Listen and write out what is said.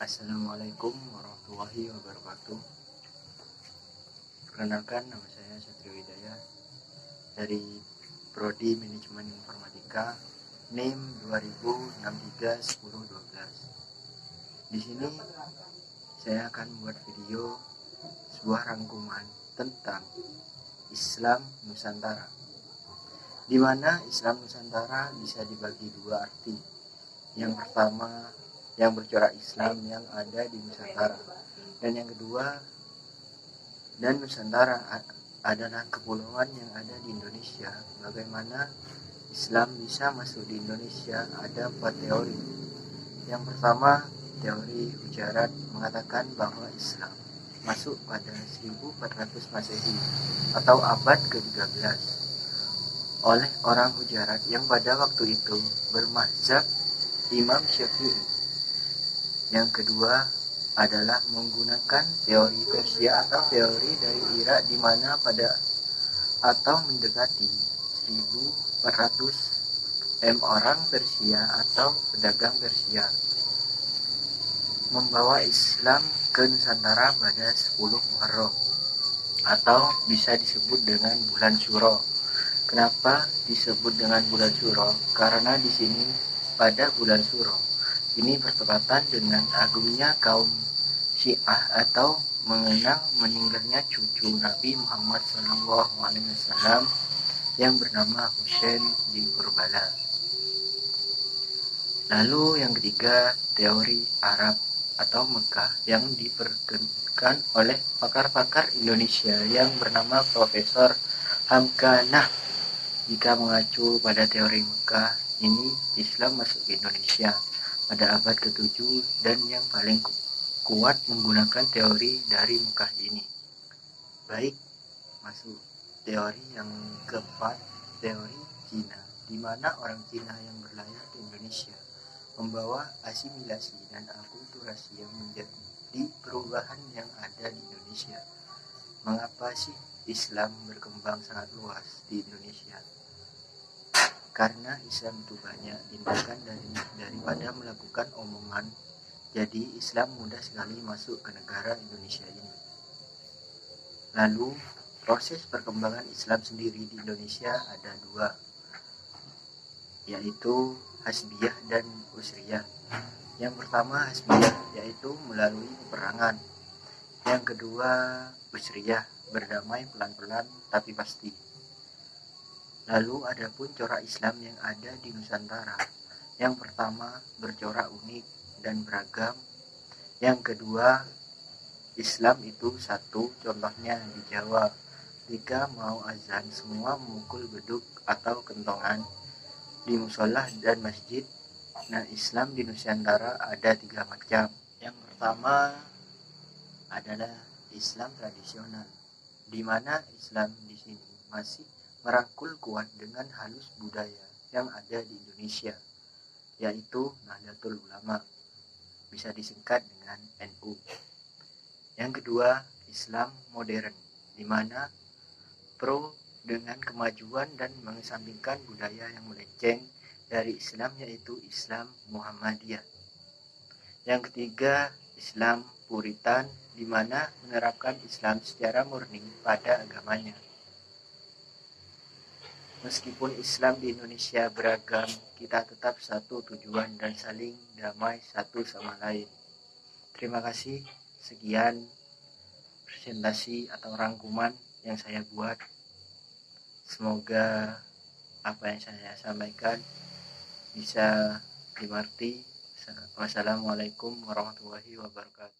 Assalamualaikum warahmatullahi wabarakatuh. Perkenalkan, nama saya Satrio Hidayah dari Prodi Manajemen Informatika, NIM 20631012. Di sini saya akan membuat video sebuah rangkuman tentang Islam Nusantara, di mana Islam Nusantara bisa dibagi dua arti. Yang pertama, yang bercorak Islam yang ada di Nusantara, dan yang kedua, dan Nusantara adalah kepulauan yang ada di Indonesia. Bagaimana Islam bisa masuk di Indonesia? Ada 4 teori. Yang pertama, teori Hujarat mengatakan bahwa Islam masuk pada 1400 Masehi atau abad ke-13 oleh orang Hujarat yang pada waktu itu bermazhab Imam Syafi'i. Yang kedua adalah menggunakan teori Persia atau teori dari Irak, di mana pada atau mendekati 1400 orang Persia atau pedagang Persia membawa Islam ke Nusantara pada 10 Muharram atau bisa disebut dengan bulan Syuro. Kenapa disebut dengan bulan Syuro? Karena di sini pada bulan Syuro ini bertepatan dengan agungnya kaum Syiah atau mengenang meninggalnya cucu Nabi Muhammad SAW yang bernama Husain di Kurbala. Lalu yang ketiga, teori Arab atau Mekah yang diperkenalkan oleh pakar-pakar Indonesia yang bernama Profesor Hamkanah. Jika mengacu pada teori Mekah, ini Islam masuk ke Indonesia pada abad ke-7 dan yang paling kuat menggunakan teori dari Mekah ini. Baik, masuk teori yang keempat, teori Cina, di mana orang Cina yang berlayar di Indonesia membawa asimilasi dan akulturasi yang menjadi perubahan yang ada di Indonesia. Mengapa sih Islam berkembang sangat luas di Indonesia? Karena Islam itu banyak tindakan daripada melakukan omongan. Jadi Islam mudah sekali masuk ke negara Indonesia ini. Lalu proses perkembangan Islam sendiri di Indonesia ada dua, yaitu Hasbiyah dan Usriyah. Yang pertama Hasbiyah, yaitu melalui peperangan. Yang kedua Usriyah, berdamai pelan-pelan tapi pasti. Lalu adapun corak Islam yang ada di Nusantara. Yang pertama bercorak unik dan beragam. Yang kedua, Islam itu satu, contohnya di Jawa. Jika mau azan, semua memukul beduk atau kentongan di musola dan masjid. Nah, Islam di Nusantara ada 3 macam. Yang pertama adalah Islam tradisional, di mana Islam di sini masih merangkul kuat dengan halus budaya yang ada di Indonesia, yaitu Nahdlatul Ulama, bisa disingkat dengan NU. Yang kedua, Islam modern, di mana pro dengan kemajuan dan mengesampingkan budaya yang melenceng dari Islam, yaitu Islam Muhammadiyah. Yang ketiga, Islam Puritan, di mana menerapkan Islam secara murni pada agamanya. Meskipun Islam di Indonesia beragam, kita tetap satu tujuan dan saling damai satu sama lain. Terima kasih. Sekian presentasi atau rangkuman yang saya buat. Semoga apa yang saya sampaikan bisa dimengerti. Wassalamualaikum warahmatullahi wabarakatuh.